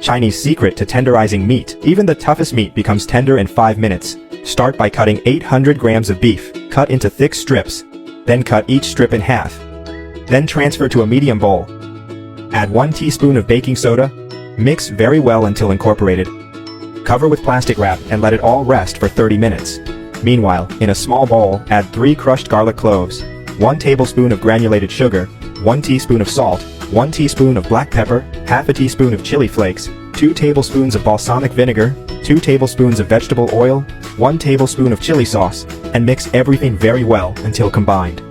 Chinese secret to tenderizing meat. Even the toughest meat becomes tender in 5 minutes. Start by cutting 800 grams of beef. Cut into thick strips. Then cut each strip in half. Then transfer to a medium bowl. Add 1 teaspoon of baking soda. Mix very well until incorporated. Cover with plastic wrap and let it all rest for 30 minutes. Meanwhile, in a small bowl, add 3 crushed garlic cloves, 1 tablespoon of granulated sugar, 1 teaspoon of salt, 1 teaspoon of black pepper, half a teaspoon of chili flakes, 2 tablespoons of balsamic vinegar, 2 tablespoons of vegetable oil, 1 tablespoon of chili sauce, and mix everything very well until combined.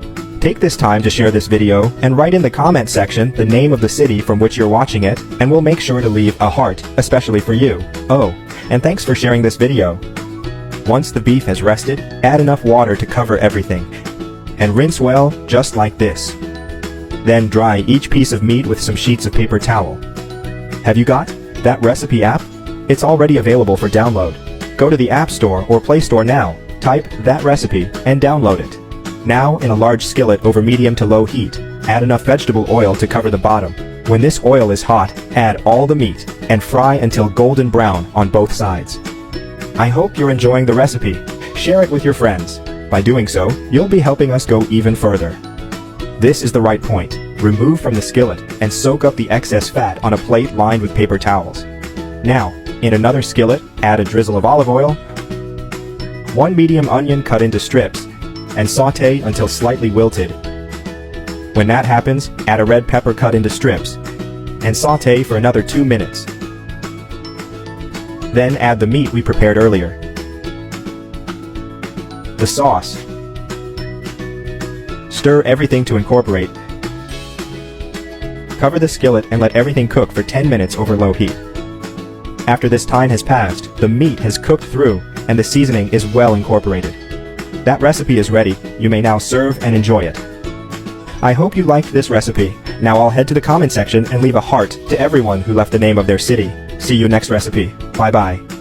Take this time to share this video and write in the comment section the name of the city from which you're watching it, and we'll make sure to leave a heart, especially for you. Oh, and thanks for sharing this video. Once the beef has rested, add enough water to cover everything. And rinse well, just like this. Then dry each piece of meat with some sheets of paper towel. Have you got that recipe app? It's already available for download. Go to the App Store or Play Store now, type that recipe, and download it. Now, in a large skillet over medium to low heat, add enough vegetable oil to cover the bottom. When this oil is hot, add all the meat, and fry until golden brown on both sides. I hope you're enjoying the recipe. Share it with your friends. By doing so, you'll be helping us go even further. This is the right point. Remove from the skillet and soak up the excess fat on a plate lined with paper towels. Now, in another skillet, add a drizzle of olive oil, 1 medium onion cut into strips, and saute until slightly wilted. When that happens, add a red pepper cut into strips, and saute for another 2 minutes. Then add the meat we prepared earlier. The sauce. Stir everything to incorporate. Cover the skillet and let everything cook for 10 minutes over low heat. After this time has passed, the meat has cooked through, and the seasoning is well incorporated. That recipe is ready. You may now serve and enjoy it. I hope you liked this recipe. Now I'll head to the comment section and leave a heart to everyone who left the name of their city. See you next recipe. Bye bye.